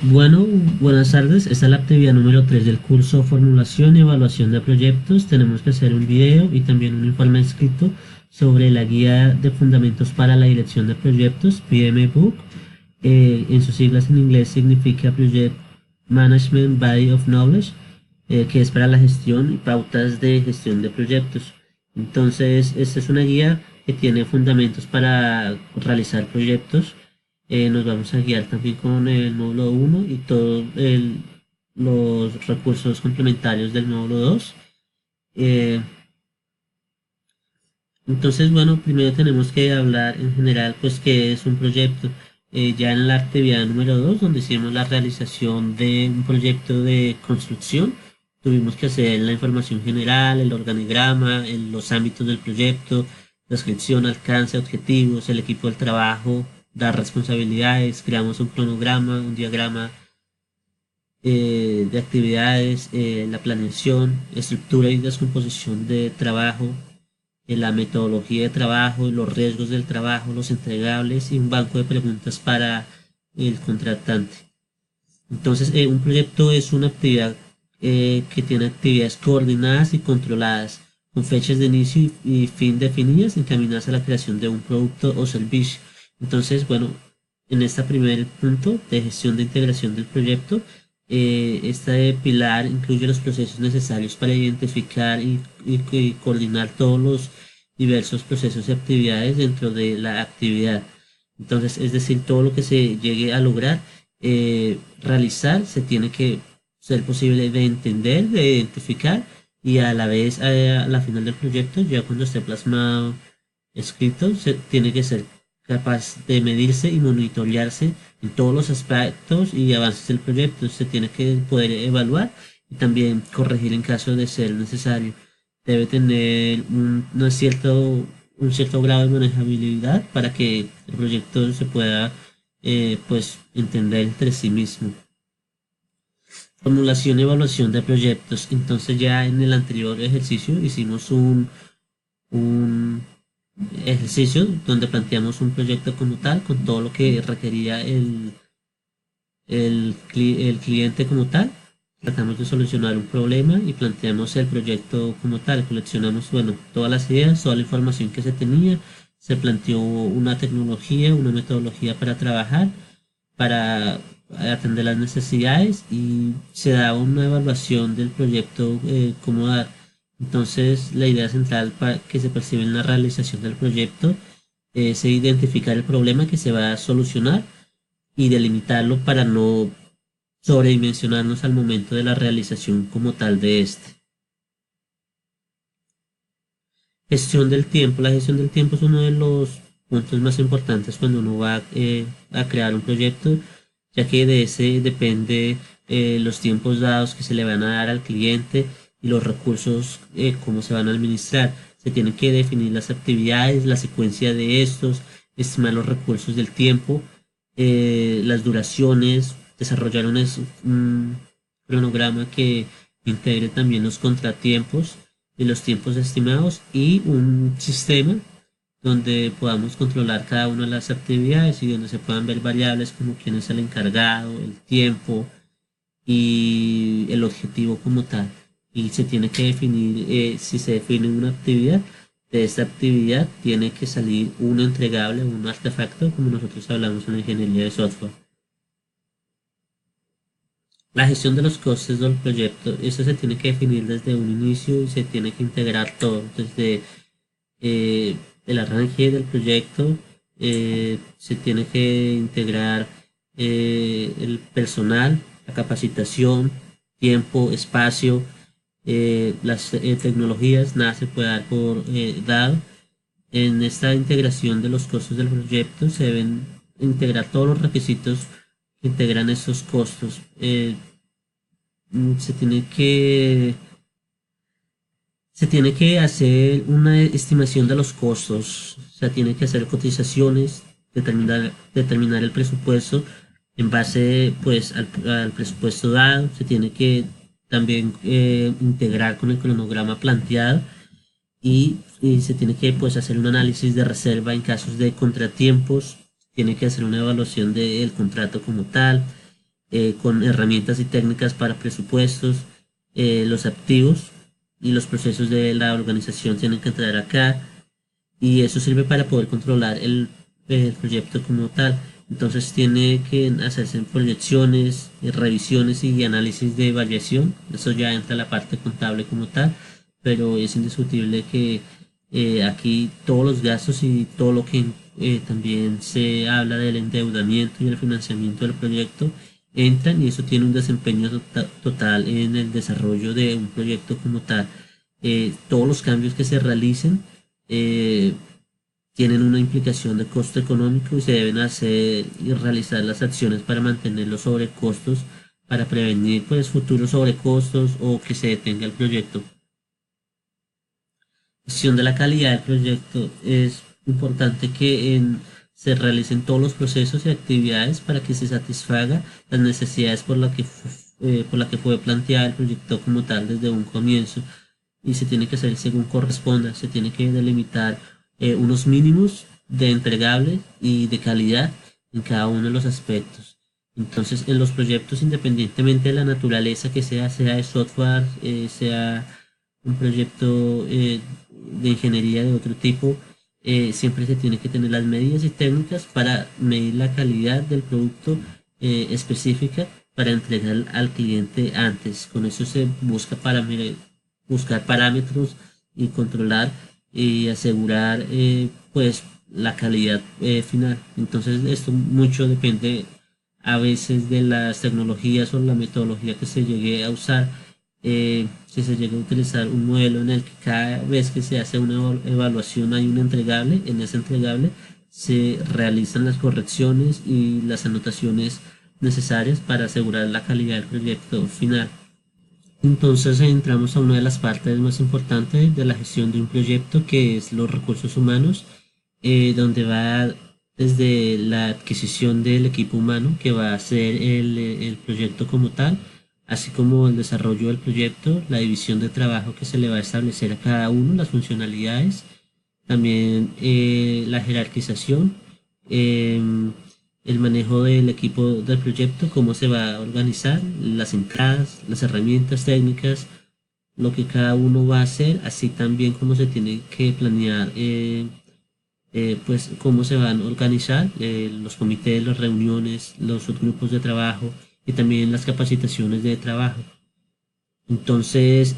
Bueno, buenas tardes. Esta es la actividad número 3 del curso Formulación y Evaluación de Proyectos. Tenemos que hacer un video y también un informe escrito sobre la guía de fundamentos para la dirección de proyectos, PMBOK. En sus siglas en inglés significa Project Management Body of Knowledge, que es para la gestión y pautas de gestión de proyectos. Entonces, esta es una guía que tiene fundamentos para realizar proyectos. Nos vamos a guiar también con el módulo 1 y todos los recursos complementarios del módulo 2. Eh, entonces, bueno, primero tenemos que hablar en general, pues, qué es un proyecto. Ya en la actividad número 2, donde hicimos la realización de un proyecto de construcción, tuvimos que hacer la información general, el organigrama, los ámbitos del proyecto, descripción, alcance, objetivos, el equipo del trabajo, dar responsabilidades, creamos un cronograma, un diagrama de actividades, la planeación, estructura y descomposición de trabajo, la metodología de trabajo, los riesgos del trabajo, los entregables y un banco de preguntas para el contratante. Entonces, un proyecto es una actividad que tiene actividades coordinadas y controladas, con fechas de inicio y fin definidas, encaminadas a la creación de un producto o servicio. Entonces, bueno, en este primer punto de gestión de integración del proyecto, este pilar incluye los procesos necesarios para identificar y coordinar todos los diversos procesos y actividades dentro de la actividad. Entonces, es decir, todo lo que se llegue a lograr realizar se tiene que ser posible de entender, de identificar y a la vez a la final del proyecto, ya cuando esté plasmado, escrito, se tiene que ser capaz de medirse y monitorearse en todos los aspectos y avances del proyecto. Se tiene que poder evaluar y también corregir en caso de ser necesario. Debe tener un cierto grado de manejabilidad para que el proyecto se pueda pues entender entre sí mismo. Formulación y evaluación de proyectos. Entonces ya en el anterior ejercicio hicimos un ejercicio donde planteamos un proyecto como tal, con todo lo que requería el cliente como tal. Tratamos de solucionar un problema y planteamos el proyecto como tal. Coleccionamos, bueno, todas las ideas, toda la información que se tenía. Se planteó una tecnología, una metodología para trabajar, para atender las necesidades y se da una evaluación del proyecto como dar. Entonces, la idea central para que se percibe en la realización del proyecto es identificar el problema que se va a solucionar y delimitarlo para no sobredimensionarnos al momento de la realización como tal de este. Gestión del tiempo. La gestión del tiempo es uno de los puntos más importantes cuando uno va a crear un proyecto, ya que de ese depende los tiempos dados que se le van a dar al cliente y los recursos, cómo se van a administrar. Se tienen que definir las actividades, la secuencia de estos, estimar los recursos del tiempo, las duraciones, desarrollar un cronograma que integre también los contratiempos y los tiempos estimados y un sistema donde podamos controlar cada una de las actividades y donde se puedan ver variables como quién es el encargado, el tiempo y el objetivo como tal. Y se tiene que definir, si se define una actividad, de esta actividad tiene que salir un entregable, un artefacto, como nosotros hablamos en la ingeniería de software. La gestión de los costes del proyecto, eso se tiene que definir desde un inicio y se tiene que integrar todo, desde eh, el arranque del proyecto, se tiene que integrar el personal, la capacitación, tiempo, espacio, las tecnologías, nada se puede dar por dado. En esta integración de los costos del proyecto se deben integrar todos los requisitos que integran estos costos. Se tiene hacer una estimación de los costos, o sea, tiene que hacer cotizaciones, determinar el presupuesto en base pues al presupuesto dado, se tiene que también integrar con el cronograma planteado y se tiene que pues hacer un análisis de reserva en casos de contratiempos, tiene que hacer una evaluación del contrato como tal, con herramientas y técnicas para presupuestos, los activos y los procesos de la organización tienen que entrar acá y eso sirve para poder controlar el proyecto como tal. Entonces tiene que hacerse proyecciones, revisiones y análisis de variación. Eso ya entra a la parte contable como tal, pero es indiscutible que aquí todos los gastos y todo lo que también se habla del endeudamiento y el financiamiento del proyecto entran y eso tiene un desempeño total en el desarrollo de un proyecto como tal. Todos los cambios que se realicen eh, tienen una implicación de costo económico y se deben hacer y realizar las acciones para mantener los sobrecostos, para prevenir pues futuros sobrecostos o que se detenga el proyecto. Gestión de la calidad del proyecto: es importante que se realicen todos los procesos y actividades para que se satisfaga las necesidades por la que fue planteado el proyecto como tal desde un comienzo y se tiene que hacer según corresponda. Se tiene que delimitar unos mínimos de entregables y de calidad en cada uno de los aspectos. Entonces, en los proyectos, independientemente de la naturaleza que sea de software, sea un proyecto de ingeniería de otro tipo, siempre se tiene que tener las medidas y técnicas para medir la calidad del producto específica para entregar al cliente antes. Con eso se busca buscar parámetros y controlar y asegurar pues la calidad final. Entonces esto mucho depende a veces de las tecnologías o la metodología que se llegue a usar. Si se llega a utilizar un modelo en el que cada vez que se hace una evaluación hay un entregable, en ese entregable se realizan las correcciones y las anotaciones necesarias para asegurar la calidad del proyecto final. Entonces entramos a una de las partes más importantes de la gestión de un proyecto, que es los recursos humanos, donde va desde la adquisición del equipo humano que va a hacer el proyecto como tal, así como el desarrollo del proyecto, la división de trabajo que se le va a establecer a cada uno, las funcionalidades, también la jerarquización, el manejo del equipo del proyecto, cómo se va a organizar, las entradas, las herramientas técnicas, lo que cada uno va a hacer, así también cómo se tiene que planear, pues cómo se van a organizar los comités, las reuniones, los subgrupos de trabajo y también las capacitaciones de trabajo. Entonces,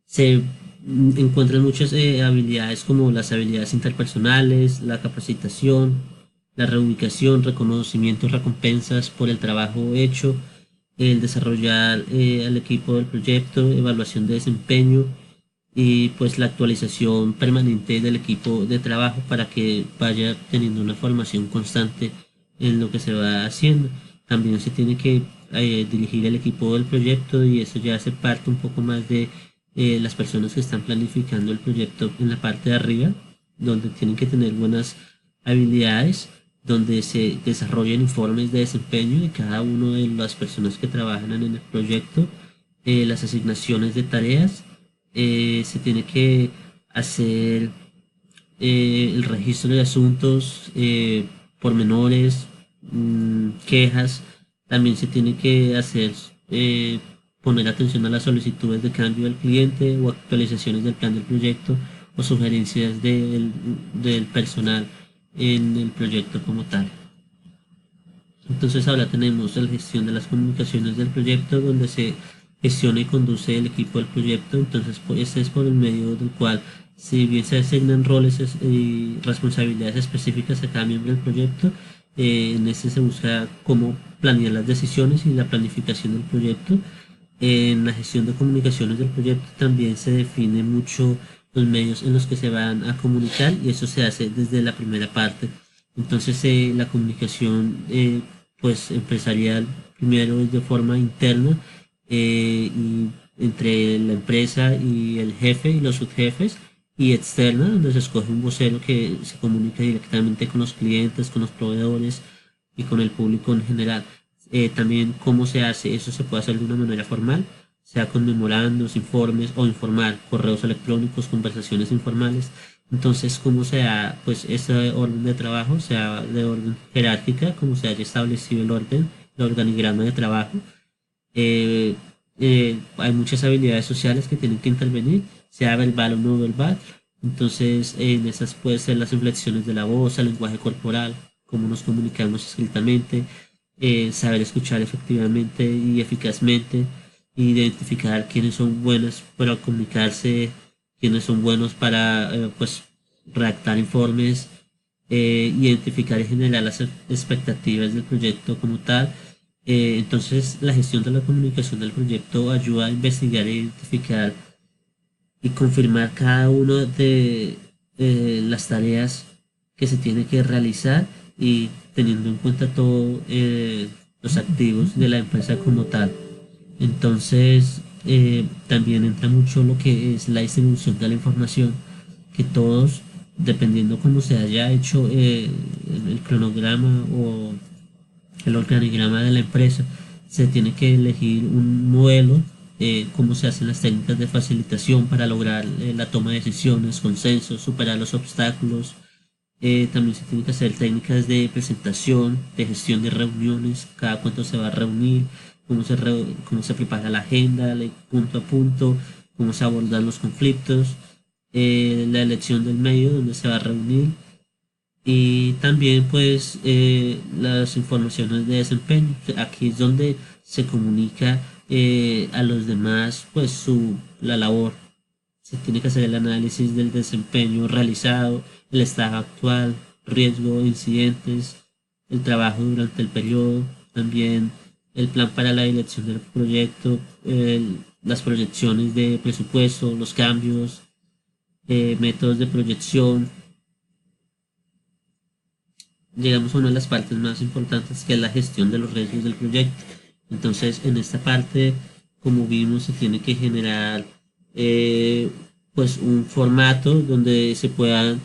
se encuentran muchas habilidades como las habilidades interpersonales, la capacitación, la reubicación, reconocimientos, recompensas por el trabajo hecho, el desarrollar al equipo del proyecto, evaluación de desempeño y pues la actualización permanente del equipo de trabajo para que vaya teniendo una formación constante en lo que se va haciendo. También se tiene que dirigir el equipo del proyecto y eso ya hace parte un poco más de las personas que están planificando el proyecto en la parte de arriba, donde tienen que tener buenas habilidades, donde se desarrollen informes de desempeño de cada una de las personas que trabajan en el proyecto, las asignaciones de tareas, se tiene que hacer el registro de asuntos, pormenores, quejas. También se tiene que hacer, poner atención a las solicitudes de cambio del cliente o actualizaciones del plan del proyecto o sugerencias del personal en el proyecto como tal. Entonces ahora tenemos la gestión de las comunicaciones del proyecto, donde se gestiona y conduce el equipo del proyecto. Entonces este es por el medio del cual, si bien se asignan roles y responsabilidades específicas a cada miembro del proyecto, en este se busca cómo planear las decisiones y la planificación del proyecto. En la gestión de comunicaciones del proyecto también se define mucho los medios en los que se van a comunicar y eso se hace desde la primera parte. Entonces la comunicación pues empresarial primero es de forma interna y entre la empresa y el jefe y los subjefes, y externa donde se escoge un vocero que se comunica directamente con los clientes, con los proveedores y con el público en general. También cómo se hace, eso se puede hacer de una manera formal, sea con memorandos, informes o informal, correos electrónicos, conversaciones informales. Entonces, ¿cómo se da pues ese orden de trabajo? Se da de orden jerárquica, como se haya establecido el organigrama de trabajo. Eh, Hay muchas habilidades sociales que tienen que intervenir, sea verbal o no verbal. Entonces, en esas pueden ser las inflexiones de la voz, el lenguaje corporal, cómo nos comunicamos escritamente, saber escuchar efectivamente y eficazmente, identificar quiénes son buenos para comunicarse, quiénes son buenos para pues redactar informes, identificar y generar las expectativas del proyecto como tal. Entonces, la gestión de la comunicación del proyecto ayuda a investigar e identificar y confirmar cada una de las tareas que se tiene que realizar y teniendo en cuenta todos los activos de la empresa como tal. Entonces, también entra mucho lo que es la distribución de la información, que todos, dependiendo cómo se haya hecho el cronograma o el organigrama de la empresa, se tiene que elegir un modelo, cómo se hacen las técnicas de facilitación para lograr la toma de decisiones, consensos, superar los obstáculos. También se tienen que hacer técnicas de presentación, de gestión de reuniones, cada cuánto se va a reunir, cómo se prepara la agenda, punto a punto, cómo se abordan los conflictos, la elección del medio donde se va a reunir, y también pues las informaciones de desempeño. Aquí es donde se comunica a los demás pues la labor. Se tiene que hacer el análisis del desempeño realizado, el estado actual, riesgo, incidentes, el trabajo durante el periodo, también el plan para la dirección del proyecto, las proyecciones de presupuesto, los cambios, métodos de proyección. Llegamos a una de las partes más importantes, que es la gestión de los riesgos del proyecto. Entonces, en esta parte, como vimos, se tiene que generar eh, pues un formato donde se puedan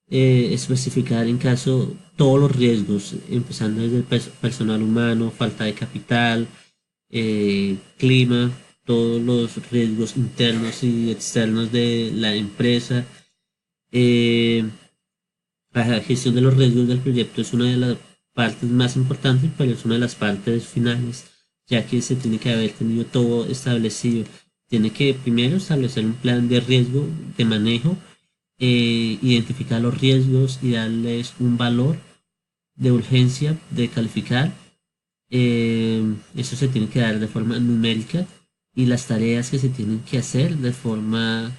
especificar en caso todos los riesgos, empezando desde el personal humano, falta de capital, clima, todos los riesgos internos y externos de la empresa. eh, la gestión de los riesgos del proyecto es una de las partes más importantes, pero es una de las partes finales, ya que se tiene que haber tenido todo establecido. Tiene que primero establecer un plan de riesgo, de manejo, identificar los riesgos y darles un valor de urgencia de calificar. Eso se tiene que dar de forma numérica, y las tareas que se tienen que hacer de forma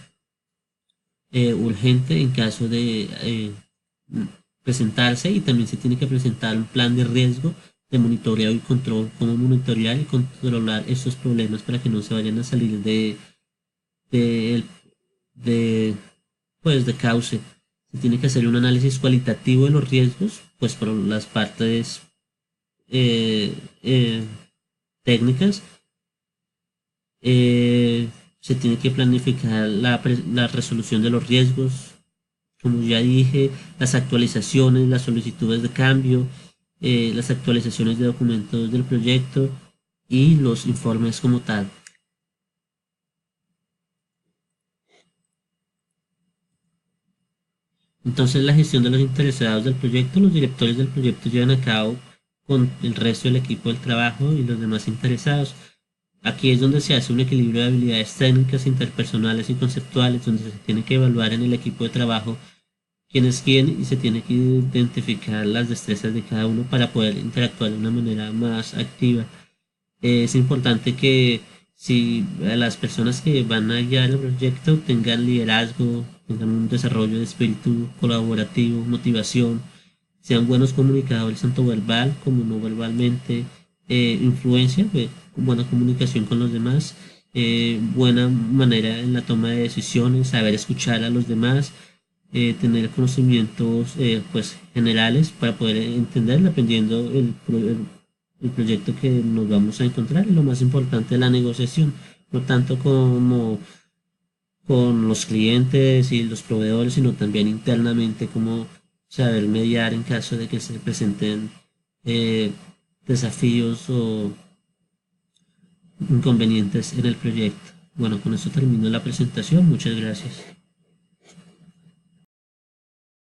urgente en caso de presentarse, y también se tiene que presentar un plan de riesgo de monitoreo y control, cómo monitorear y controlar estos problemas para que no se vayan a salir de, de, pues de cauce. Se tiene que hacer un análisis cualitativo de los riesgos, pues por las partes eh, eh, técnicas. Se tiene que planificar la resolución de los riesgos, como ya dije, las actualizaciones, las solicitudes de cambio, las actualizaciones de documentos del proyecto y los informes como tal. Entonces, la gestión de los interesados del proyecto, los directores del proyecto llevan a cabo con el resto del equipo del trabajo y los demás interesados. Aquí es donde se hace un equilibrio de habilidades técnicas, interpersonales y conceptuales, donde se tiene que evaluar en el equipo de trabajo quién es quién, y se tiene que identificar las destrezas de cada uno para poder interactuar de una manera más activa. Es importante que si las personas que van a guiar el proyecto tengan liderazgo, tengan un desarrollo de espíritu colaborativo, motivación, sean buenos comunicadores tanto verbal como no verbalmente, influencia, buena comunicación con los demás, buena manera en la toma de decisiones, saber escuchar a los demás, tener conocimientos pues generales para poder entender dependiendo el proyecto que nos vamos a encontrar, y lo más importante la negociación, no tanto como con los clientes y los proveedores, sino también internamente como saber mediar en caso de que se presenten eh, desafíos o inconvenientes en el proyecto. Bueno, con eso termino la presentación. Muchas gracias.